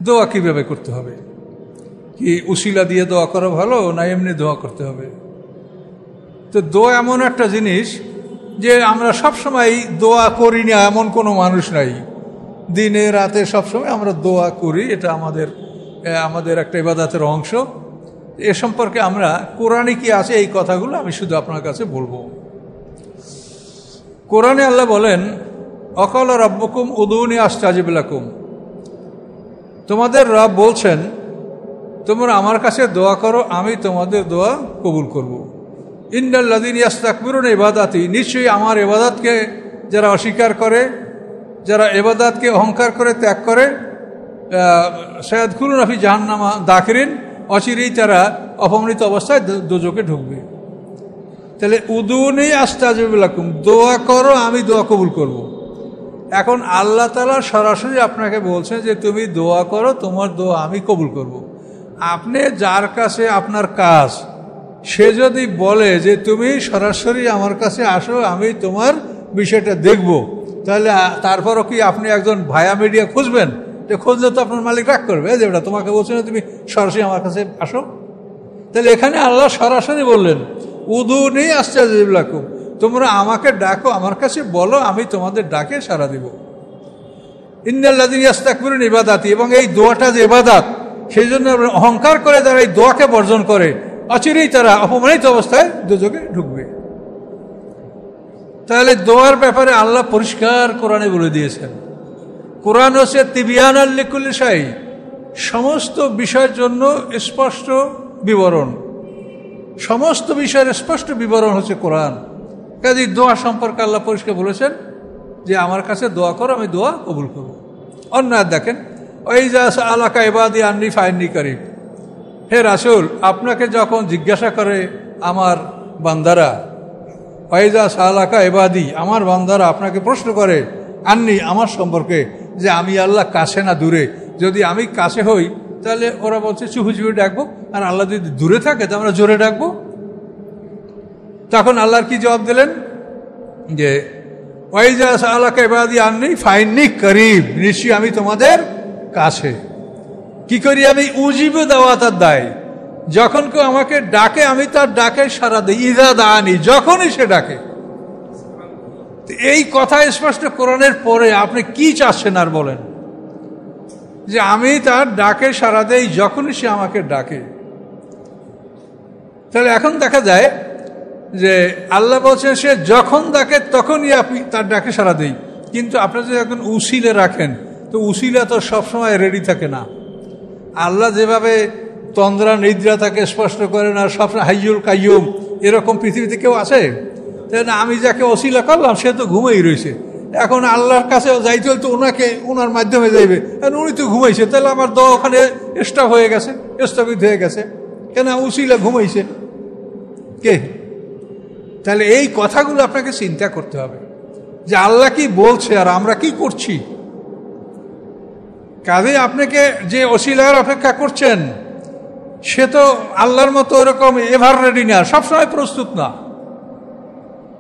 দোয়া কীভাবে করতে হবে, কি উসিলা দিয়ে দোয়া করা ভালো না এমনি দোয়া করতে হবে? তো দোয়া এমন একটা জিনিস যে আমরা সবসময় দোয়া করি না এমন কোনো মানুষ নাই। দিনে রাতে সবসময় আমরা দোয়া করি, এটা আমাদের একটা ইবাদতের অংশ। এ সম্পর্কে আমরা কোরআনে কি আছে এই কথাগুলো আমি শুধু আপনার কাছে বলবো। কোরআনে আল্লাহ বলেন, অকাল রব্বকুম উদুনি আস্তাজিব লাকুম, তোমাদের রব বলছেন তোমরা আমার কাছে দোয়া করো, আমি তোমাদের দোয়া কবুল করব। ইন্নাল্লাযীনা ইস্তাকবিরুনা ইবাদাতি, নিশ্চয়ই আমার ইবাদতকে যারা অস্বীকার করে, যারা ইবাদতকে অহংকার করে ত্যাগ করে, সায়াদখুলুনা ফি জাহান্নামা দাখিরিন, অচিরেই তারা অপমানিত অবস্থায় দোজখে ঢুকবে। তাহলে উদুনি আস্তাজিব লাকুম, দোয়া করো আমি দোয়া কবুল করব। এখন আল্লাহ তাআলা সরাসরি আপনাকে বলছেন যে তুমি দোয়া করো, তোমার দোয়া আমি কবুল করব। আপনি যার কাছে আপনার কাজ, সে যদি বলে যে তুমি সরাসরি আমার কাছে আসো, আমি তোমার বিষয়টা দেখব, তাহলে তারপরও কি আপনি একজন ভায়া মিডিয়া খুঁজবেন? যে খুঁজলে তো আপনার মালিক রাগ করবে, যে ওটা তোমাকে বলছে না তুমি সরাসরি আমার কাছে আসো। তাহলে এখানে আল্লাহ সরাসরি বললেন উদুনি আস্তাজিব লাকুম, তোমরা আমাকে ডাকো, আমার কাছে বলো, আমি তোমাদের ডাকে সাড়া দিব। ইন্নাল্লাযীনা ইস্তাকবিরুনা ইবাদাতি, এবং এই দোয়াটা যে ইবাদত, সেই জন্য অহংকার করে যারা এই দোয়াকে বর্জন করে, অচিরেই তারা অপমানিত অবস্থায় দোজখে ঢুকবে। তাহলে দোয়ার ব্যাপারে আল্লাহ পরিষ্কার কোরআনে বলে দিয়েছেন। কোরআন হচ্ছে তিবিয়ানাল লিকুল্লি শাই, সমস্ত বিষয়ের জন্য স্পষ্ট বিবরণ, সমস্ত বিষয়ের স্পষ্ট বিবরণ হচ্ছে কোরআন। কাজে দোয়া সম্পর্কে আল্লাহ পরিষ্কার বলেছেন যে আমার কাছে দোয়া করো, আমি দোয়া কবুল করব। অন্য দেখেন, ওয়াইজা সাআলাকা ইবাদি আন্নী ফাইন্নী করিব, হে রাসূল আপনাকে যখন জিজ্ঞাসা করে আমার বান্দারা, ওয়াইজা সাআলাকা ইবাদি, আমার বান্দারা আপনাকে প্রশ্ন করে আন্নী, আমার সম্পর্কে, যে আমি আল্লাহ কাছে না দূরে। যদি আমি কাছে হই তাহলে ওরা বলছে চুপি চুপি ডাকবো, আর আল্লাহ যদি দূরে থাকে তো আমরা জোরে ডাকবো। তখন আল্লাহর কি জবাব দিলেন যে ওয়াইজা সাআলাকা ইবাদি আন্নী ফাইন্নী করিব, নিশ্চয়ই আমি তোমাদের কাছে। কি করি আমি? উজিবু দাওয়াতাদ দাই, যখন কেউ আমাকে ডাকে আমি তার ডাকে সাড়া দিই। ইযা দাআনি, যখনই সে ডাকে। এই কথা স্পষ্ট কোরআনের পরে আপনি কি চাচ্ছেন আর বলেন? যে আমি তার ডাকে সাড়া দেই যখনই সে আমাকে ডাকে। তাহলে এখন দেখা যায় যে আল্লাহ বলছেন সে যখন ডাকে তখনই আপনি তার ডাকে সাড়া দেই। কিন্তু আপনি যদি এখন উসিলে রাখেন তো উসিলা তো সবসময় রেডি থাকে না। আল্লাহ যেভাবে তন্দ্রা নিদ্রা তাকে স্পষ্ট করে না, সবসময় হাইয়ুল কাইয়ুম, এরকম পৃথিবীতে কেউ আছে? তাই না, আমি যাকে ওসিলা করলাম সে তো ঘুমেই রয়েছে। এখন আল্লাহর কাছে যাইতে হলে তো ওনার মাধ্যমে যাইবে, উনি তো ঘুমাইছে, তাহলে আমার দোয়া ওখানে স্টপ হয়ে গেছে, স্থগিত হয়ে গেছে। কেন? উসিলা ঘুমাইছে কে? তাহলে এই কথাগুলো আপনাকে চিন্তা করতে হবে যে আল্লাহ কি বলছে আর আমরা কি করছি। কাজে আপনাকে যে ওসিলার অপেক্ষা করছেন সে তো আল্লাহর মতো ওরকম এভার রেডি না, সবসময় প্রস্তুত না।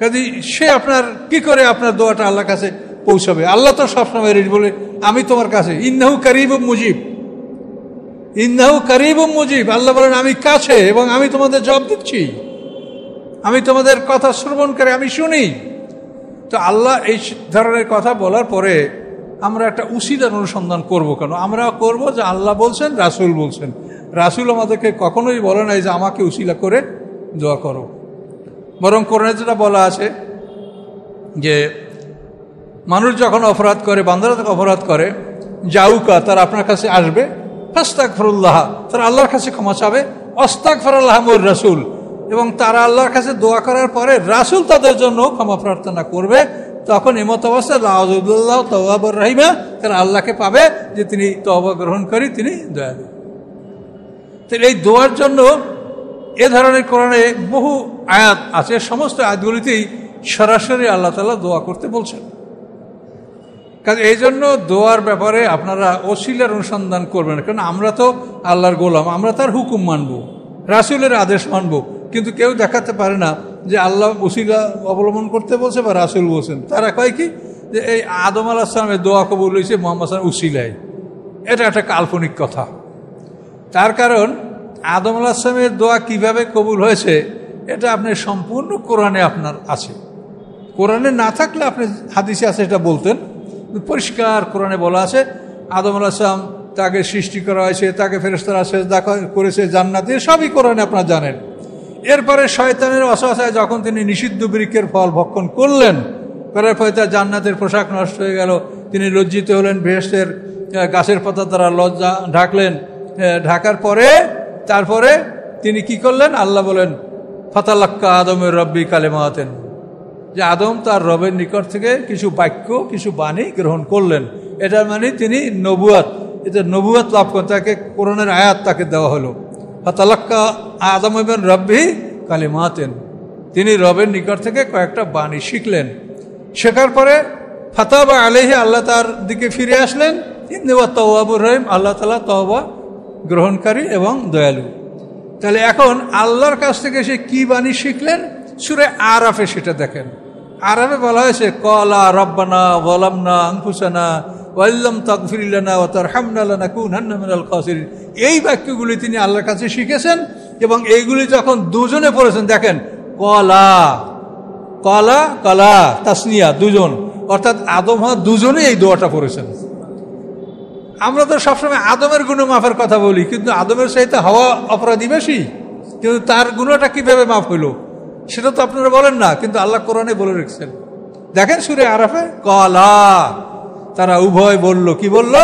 কাজে সে আপনার কি করে আপনার দোয়াটা আল্লাহর কাছে পৌঁছাবে? আল্লাহ তো সবসময় রেডি, বলে আমি তোমার কাছে। ইন্নাহু কারিবুম মুজিব, ইন্নাহু কারিবুম মুজিব, আল্লাহ বলেন আমি কাছে এবং আমি তোমাদের জবাব দিচ্ছি, আমি তোমাদের কথা শ্রবণ করে আমি শুনি। তো আল্লাহ এই ধরনের কথা বলার পরে আমরা একটা উসিলার অনুসন্ধান করব। কেন? আমরা করব যে আল্লাহ বলছেন, রাসূল বলছেন। রাসূল আমাদেরকে কখনোই বলে নাই যে আমাকে উসিলা করে দোয়া করো। বরং কোরআনে যেটা বলা আছে যে মানুষ যখন অপরাধ করে, বান্দারা যখন অপরাধ করে, জাউকা, তারা আপনার কাছে আসবে, ফাস্তাগফিরুল্লাহ, তারা আল্লাহর কাছে ক্ষমা চাবে, আস্তাগফিরুল্লাহুর রাসূল, এবং তারা আল্লাহর কাছে দোয়া করার পরে রাসূল তাদের জন্য ক্ষমা প্রার্থনা করবে। তখন এমত অবস্থায় লাউযুবিল্লাহ তাওয়াবুর রহিমা, তারা আল্লাহকে পাবে যে তিনি তওবা গ্রহণ করি, তিনি দয়ালু। তো এই দোয়ার জন্য এ ধরনের কোরআনে বহু আয়াত আছে, সমস্ত আয়াতগুলিতেই সরাসরি আল্লাহ তাআলা দোয়া করতে বলছেন। কাজে এই জন্য দোয়ার ব্যাপারে আপনারা ওসিলার অনুসন্ধান করবেন। কারণ আমরা তো আল্লাহর গোলাম, আমরা তার হুকুম মানব, রাসূলের আদেশ মানব, কিন্তু কেউ দেখাতে পারে না যে আল্লাহ ওসিলা অবলম্বন করতে বলছে বা রাসূল বলছেন। তারা কয় কি যে এই আদম আলাইহিস সালামের দোয়া কবুল হয়েছে মুহাম্মদ সাল্লাল্লাহু আলাইহি ওয়াসাল্লাম উসিলায়। এটা একটা কাল্পনিক কথা। তার কারণ আদম আলাইহিস সালামের দোয়া কিভাবে কবুল হয়েছে এটা আপনার সম্পূর্ণ কোরআনে আপনার আছে। কোরআনে না থাকলে আপনি হাদিসে আছে এটা বলতেন, পরিষ্কার কোরআনে বলা আছে আদম আলাইহিস সালাম তাকে সৃষ্টি করা হয়েছে, তাকে ফেরেশতারা সেজদা করেছে জান্নাতে, সবই কোরআনে আপনারা জানেন। এরপরে শয়তানের ওয়াসওয়াসায় যখন তিনি নিষিদ্ধ বৃক্ষের ফল ভক্ষণ করলেন, করার ফলে তার জান্নাতের পোশাক নষ্ট হয়ে গেল, তিনি লজ্জিত হলেন, বেহেশতের গাছের পাতা দ্বারা লজ্জা ঢাকলেন, ঢাকার পরে তারপরে তিনি কি করলেন, আল্লাহ বলেন ফাতালাক্কা আদমের রব্বি কালিমাতিন, যে আদম তার রবের নিকট থেকে কিছু বাক্য কিছু বাণী গ্রহণ করলেন। এটার মানে তিনি নবুয়াত, এটা নবুয়াত লাভ করেন, তাকে কোরআনের আয়াত তাকে দেওয়া হলো। ফাতালাক্কা আদম ইবন রব্বি কালিমাতিন, তিনি রবের নিকট থেকে কয়েকটা বাণী শিখলেন। শেখার পরে ফাতাবা আলাইহি, আল্লাহ তার দিকে ফিরে আসলেন। ইন্নাহু তাওয়াবুর রহিম, আল্লাহ তাআলা তওবা গ্রহণকারী এবং দয়ালু। তাহলে এখন আল্লাহর কাছ থেকে সে কি বাণী শিখলেন, সূরা আরাফে সেটা দেখেন। আরাফে বলা হয়েছে ক্বালা রব্বানা যালামনা আনফুসানা ওয়া ইল্লাম তাগফির লানা ওয়া তারহামনা লানাকুনান্না মিনাল খাসিরিন। এই বাক্যগুলি তিনি আল্লাহর কাছে শিখেছেন এবং এইগুলি যখন দুজনে পড়েছেন, দেখেন ক্বালা ক্বালা কালা তাসনিয়া, দুজন, অর্থাৎ আদম হওয়া দুজনে এই দোয়াটা পড়েছেন। আমরা তো সবসময় আদমের গুনাহ মাফের কথা বলি, কিন্তু আদমের চাইতে হওয়া অপরাধী বেশি, কিন্তু তার গুনাহটা কিভাবে মাফ হইল সেটা তো আপনারা বলেন না, কিন্তু আল্লাহ কোরআনে বলে রেখেছেন। দেখেন সূরা আরাফে ক্বালা, তারা উভয় বলল, কি বলল,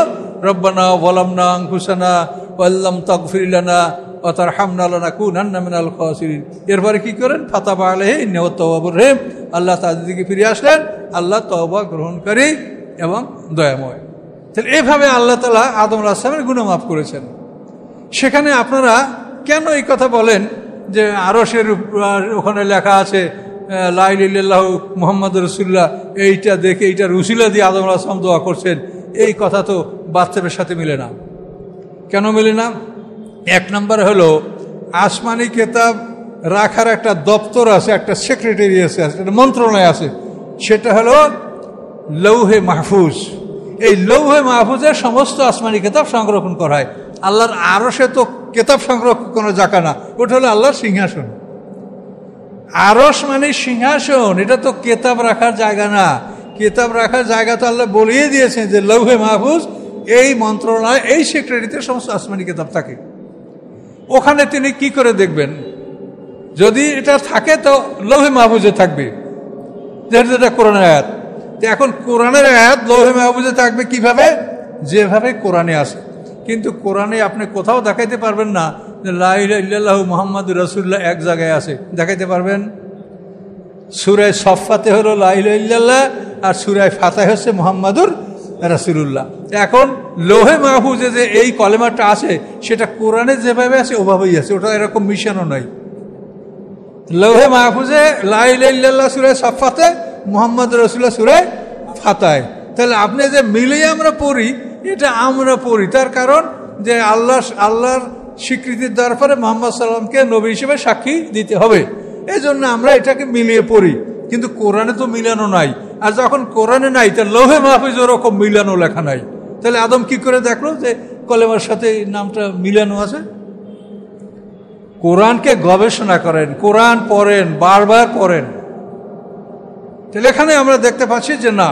রব্বানা যালামনা আনফুসানা ওয়া ইল্লাম তাগফির লানা ওয়া তারহামনা লানাকুনান্না মিনাল খাসিরিন। এরপরে কি করেন, ফাতাবা আলাইহি ইন্নাহু তাওয়াবুর রহিম, আল্লাহ তাদের দিকে ফিরে আসলেন, আল্লাহ তওবা গ্রহণকারী এবং দয়াময়। তাহলে এইভাবে আল্লাহ তাআলা আদম আলাইহিস সালামের গুনাহ মাফ করেছেন। সেখানে আপনারা কেন এই কথা বলেন যে আরশের ওখানে লেখা আছে লা ইলাহা ইল্লাল্লাহু মুহাম্মাদুর রাসূলুল্লাহ, এইটা দেখে এইটার উসিলা দিয়ে আদম আলাইহিস সালাম দোয়া করছেন, এই কথা তো বাস্তবের সাথে মিলে না। কেন মিলে না? এক নম্বর হলো আসমানি কিতাব রাখার একটা দপ্তর আছে, একটা সেক্রেটারি আছে, একটা মন্ত্রণালয় আছে, সেটা হলো লৌহে মাহফুজ। এই লৌহে মাহফুজের সমস্ত আসমানি কিতাব সংরক্ষণ করা হয়। আল্লাহর আরশে তো কিতাব সংরক্ষণ করার জায়গা না, ওটা হলো আল্লাহর সিংহাসন। আরশ মানে সিংহাসন, এটা তো কিতাব রাখার জায়গা না। কিতাব রাখার জায়গা তো আল্লাহ বলিয়ে দিয়েছেন যে লৌহে মাহফুজ, এই মন্ত্রণালয়, এই সেক্রেটারিতে সমস্ত আসমানি কিতাব থাকে। ওখানে তিনি কি করে দেখবেন? যদি এটা থাকে তো লৌহে মাহফুজে থাকবে, যেহেতু এটা কোরআনের আয়াত। এখন কোরআনের আয়াত লৌহে মাহফুজে থাকবে কিভাবে? যেভাবে কোরআনে আছে। কিন্তু কোরআনে আপনি কোথাও দেখাইতে পারবেন না যে লা ইলাহা ইল্লাল্লাহু মুহাম্মাদুর রাসূলুল্লাহ এক জায়গায় আছে, দেখাইতে পারবেন? সূরা সফফাতে হলো লা ইলাহা ইল্লাল্লাহ, আর সূরা ফাতিহা হচ্ছে মুহাম্মাদুর রাসূলুল্লাহ। এখন লৌহে মাহফুজে যে এই কলেমাটা আছে সেটা কোরআনে যেভাবে আছে ওভাবেই আছে, ওটা এরকম মিশানো নয়। লৌহে মাহফুজে লা ইলাহা ইল্লাল্লাহ সূরা সফফাতে, মুহাম্মাদুর রাসূলুল্লাহ সূরা ফাতিহা। তাহলে আপনি যে মিলিয়ে আমরা পড়ি, এটা আমরা পড়ি তার কারণ যে আল্লাহর স্বীকৃতির দেওয়ার পরে মুহাম্মদ সাল্লামকে নবী হিসেবে সাক্ষী দিতে হবে, এই জন্য আমরা এটাকে মিলিয়ে পড়ি। কিন্তু কোরআনে তো মিলানো নাই, আর যখন কোরআনে নাই তার লৌহে মাহফুজ ওরকম মিলানো লেখা নাই। তাহলে আদম কি করে দেখলো যে কলেমার সাথে নামটা মিলানো আছে? কোরআনকে গবেষণা করেন, কোরআন পড়েন, বারবার পড়েন। তাহলে এখানে আমরা দেখতে পাচ্ছি যে না,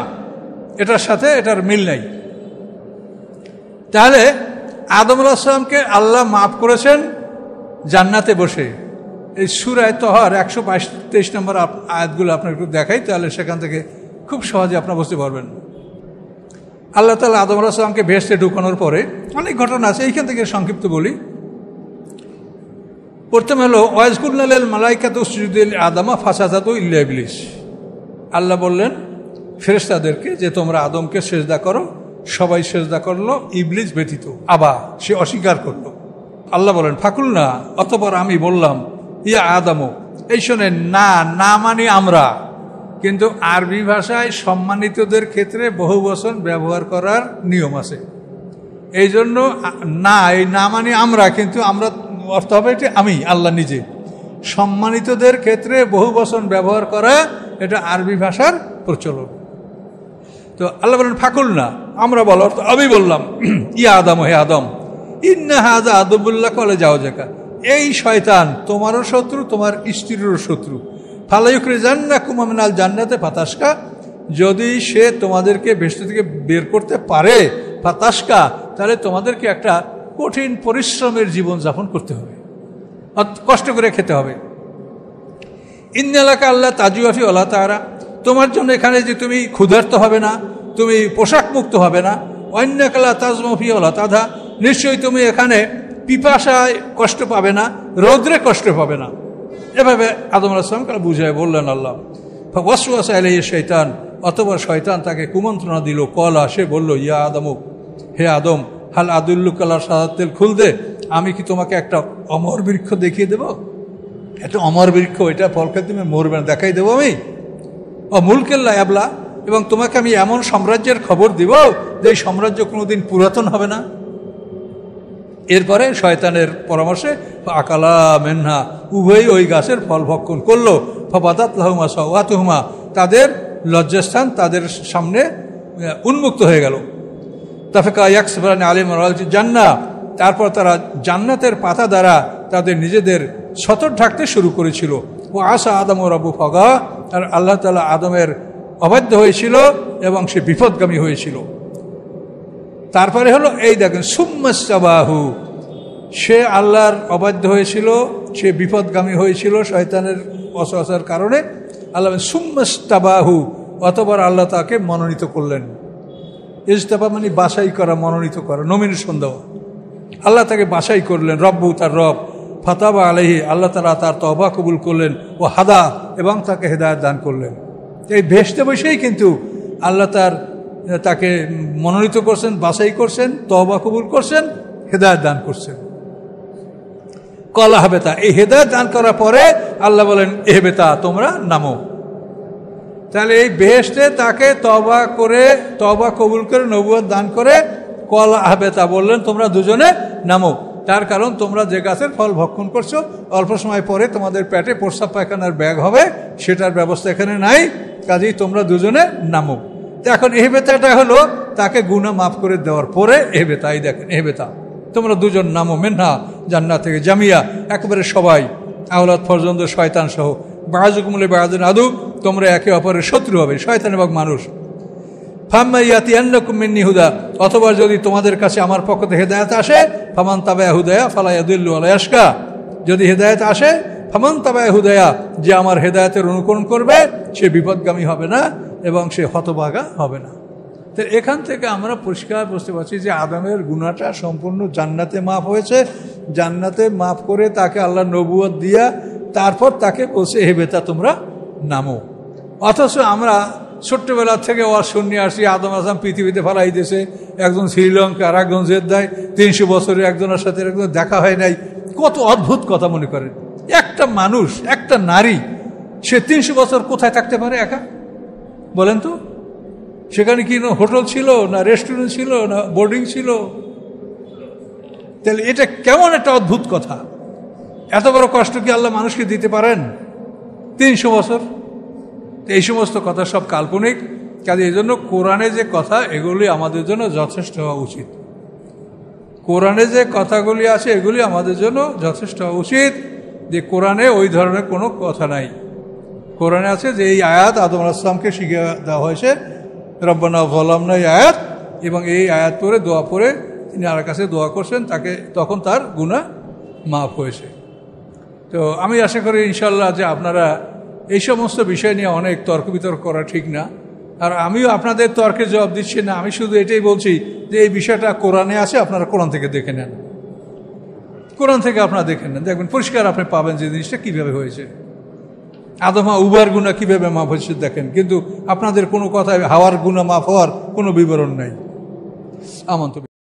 এটার সাথে এটার মিল নাই। তাহলে আদম আলাইহিস সালামকে আল্লাহ মাফ করেছেন জান্নাতে বসে। এই সূরা তহার 122-23 নম্বর আয়াতগুলো আপনার একটু দেখাই, তাহলে সেখান থেকে খুব সহজে আপনারা বুঝতে পারবেন। আল্লাহ তাআলা আদম আলাইহিস সালামকে বেহেশতে ঢুকানোর পরে অনেক ঘটনা আছে, এইখান থেকে সংক্ষিপ্ত বলি। প্রথম হলো ওয়াজকুলনা লিল মালাইকাতি উসজুদু লি আদমা ফাসাজাদু ইল্লা ইবলিস। আল্লাহ বললেন ফেরেশতাদেরকে যে তোমরা আদমকে সেজদা করো, সবাই সেজদা করলো ইবলিস ব্যতীত, আবা, সে অস্বীকার করলো। আল্লাহ বলেন ফাকুলনা, অতঃপর আমি বললাম ইয়া আদমও, এই শোনেন, না না মানে আমরা, কিন্তু আরবি ভাষায় সম্মানিতদের ক্ষেত্রে বহু বচন ব্যবহার করার নিয়ম আছে। এই জন্য না, এই না মানে আমরা, কিন্তু আমরা অর্থ হবে এটি আমি, আল্লাহ নিজে। সম্মানিতদের ক্ষেত্রে বহু বচন ব্যবহার করা এটা আরবি ভাষার প্রচলন। তো আল্লাহ বলেন ফাকুল না, আমরা বলো, আমি বললাম ইয়া আদম, হে আদম, ইন্না হাযা আদুবুল্লাহ কলে যাও জাকা, এই শয়তান তোমারও শত্রু, তোমার স্ত্রীরও শত্রু। ফালাইউখরিজান্নাকুম মিনাল জান্নাতে ফাতাশকা, যদি সে তোমাদেরকে বেহেশত থেকে বের করতে পারে, ফাতাশকা, তাহলে তোমাদেরকে একটা কঠিন পরিশ্রমের জীবনযাপন করতে হবে, কষ্ট করে খেতে হবে। ইন্নালাকা আল্লাহ তাজুয়াফি ওলা তারা, তোমার জন্য এখানে যে তুমি ক্ষুধার্ত হবে না, তুমি পোশাক মুক্ত হবে না। অন্যকালা তাজমফি ওলা তাধা, নিশ্চয়ই তুমি এখানে পিপাসায় কষ্ট পাবে না, রৌদ্রে কষ্ট পাবে না। এভাবে আদম আলাইহিস সালামকে বুঝায় বললেন আল্লাহ। ওয়াসওয়াসা আলাইহি শয়তান, অতঃপর শয়তান তাকে কুমন্ত্রণা দিল। কলা, সে বলল, ইয়া আদম, হে আদম, হাল আদুল্লুকা আলা শাজারাতিল খুলদে, আমি কি তোমাকে একটা অমর বৃক্ষ দেখিয়ে দেব? একটা অমর বৃক্ষ, এটা ফল খেতে তুমি মরবে না, দেখাই দেবো আমি। ও মুলকুল লা ইয়াবলা, এবং তোমাকে আমি এমন সাম্রাজ্যের খবর দিব যে এই সাম্রাজ্য কোনোদিন পুরাতন হবে না। এরপরে শয়তানের পরামর্শে আকালা মেনহা, উভয়ই ওই গাছের ফল ভক্ষণ করলো। ফাবাদাত লাহুমা সাওয়াতুহুমা, তাদের লজ্জাস্থান তাদের সামনে উন্মুক্ত হয়ে গেল। তাফাকা ইয়াকসিফানি আলাইহিম জান্নাহ, তারপর তারা জান্নাতের পাতা দ্বারা তাদের নিজেদের সতর ঢাকতে শুরু করেছিল। ও আসা আদম ও রাব্বু ফাগা, আর আল্লাহ তাআলা আদমের অবাধ্য হয়েছিল এবং সে বিপদগামী হয়েছিল। তারপরে হলো এই দেখেন, সুম্মাস্তাবাহু, সে আল্লাহর অবাধ্য হয়েছিল, সে বিপদগামী হয়েছিল শয়তানের ওয়াসওয়াসার কারণে। আল্লাহ সুম্মাস্তাবাহু, অতঃপর আল্লাহ তাকে মনোনীত করলেন। ইজতাবা মানে বাছাই করা, মনোনীত করা, নমিনেশন দেওয়া। আল্লাহ তাকে বাছাই করলেন, রব্বু, তার রব। ফাতাবা আলাইহি, আল্লাহ তাআলা তার তওবা কবুল করলেন। ও হাদা, এবং তাকে হেদায়েত দান করলেন। এই ভেস্তে বসেই কিন্তু আল্লাহ তাকে মনোনীত করছেন, বাছাই করছেন, তওবা কবুল করছেন, হেদায়েত দান করছেন। কলা হাবেতা, এই হেদায়েত দান করার পরে আল্লাহ বলেন, এহবেতা, তোমরা নামো। তাহলে এই বেহেশতে তাকে তওবা কবুল করে নবুয়ত দান করে কলা হাবেতা বললেন, তোমরা দুজনে নামো। তার কারণ তোমরা যে গাছের ফল ভক্ষণ করছো, অল্প সময় পরে তোমাদের পেটে প্রস্রাব পায়খানার ব্যাগ হবে, সেটার ব্যবস্থা এখানে নাই, কাজেই তোমরা দুজনে নামো। তো এখন এহবেতাটা হলো তাকে গুনাহ মাফ করে দেওয়ার পরে এহবেতা। এই দেখেন, এহবেতা, তোমরা দুজন নামো, মেনহা, জান্নাত থেকে, জামিয়া, একেবারে সবাই, আওলাদ পর্যন্ত, শয়তান সহ। বাযুকুম লিবাযিন আদু, তোমরা একে অপরের শত্রু হবে, শয়তান এবং মানুষ। ফাম্মা ইয়াতিয়ান্নাকুম মিন্নি হুদা, অথবা যদি তোমাদের কাছে আমার পক্ষ থেকে হেদায়েত আসে, ফামান তাবায়া হুদায়া ফালা ইয়াদিল্লু ওয়ালা ইয়াশকা, যদি হেদায়েত আসে, ফামান তাবায়া হুদায়া, যে আমার হেদায়েতের অনুকরণ করবে সে বিপদগামী হবে না এবং সে হতভাগা হবে না। তো এখান থেকে আমরা পরিষ্কার বুঝতে পারছি যে আদমের গুনাহটা সম্পূর্ণ জান্নাতে মাফ হয়েছে। জান্নাতে মাফ করে তাকে আল্লাহ নবুয়ত দিয়া তারপর তাকে বলছে, হে বেতা, তোমরা নামো। অথচ আমরা ছোট্টবেলা থেকে শুনে আসছি আদম আজম পৃথিবীতে ফেলাই দিয়েছে, একজন শ্রীলঙ্কা আর একজন জেদ্দায়, 300 বছরে একজনের সাথে একজন দেখা হয় নাই। কত অদ্ভুত কথা মনে করেন। একটা মানুষ, একটা নারী, সে 300 বছর কোথায় থাকতে পারে একা? বলেন তো। সেখানে কি না হোটেল ছিল, না রেস্টুরেন্ট ছিল, না বোর্ডিং ছিল? তাহলে এটা কেমন একটা অদ্ভুত কথা। এত বড় কষ্ট কি আল্লাহ মানুষকে দিতে পারেন 300 বছর? এই সমস্ত কথা সব কাল্পনিক। কাজে এই জন্য কোরআনে যে কথা, এগুলি আমাদের জন্য যথেষ্ট হওয়া উচিত। কোরআনে যে কথাগুলি আছে এগুলি আমাদের জন্য যথেষ্ট হওয়া উচিত। যে কোরআনে ওই ধরনের কোনো কথা নাই। কোরআনে আছে যে এই আয়াত আদম আলাইহিস সালামকে শিখিয়ে দেওয়া হয়েছে, রব্বানা যালামনা, এই আয়াত, এবং এই আয়াত পড়ে দোয়া পড়ে তিনি আর কাছে দোয়া করছেন, তাকে তখন তার গুনাহ মাফ হয়েছে। তো আমি আশা করি ইনশাল্লাহ যে আপনারা এই সমস্ত বিষয় নিয়ে অনেক তর্ক বিতর্ক করা ঠিক না। আর আমিও আপনাদের তর্কের জবাব দিচ্ছি না, আমি শুধু এটাই বলছি যে এই বিষয়টা কোরআনে আছে, আপনারা কোরআন থেকে দেখে নেন। কোরআন থেকে আপনারা দেখে নেন, দেখবেন পরিষ্কার আপনি পাবেন যে জিনিসটা কীভাবে হয়েছে। আদমা উবার গুনাহ কীভাবে মাফ হয়েছে দেখেন, কিন্তু আপনাদের কোনো কথায় হাওয়ার গুনাহ মাফ হওয়ার কোনো বিবরণ নাই। আমন্ত।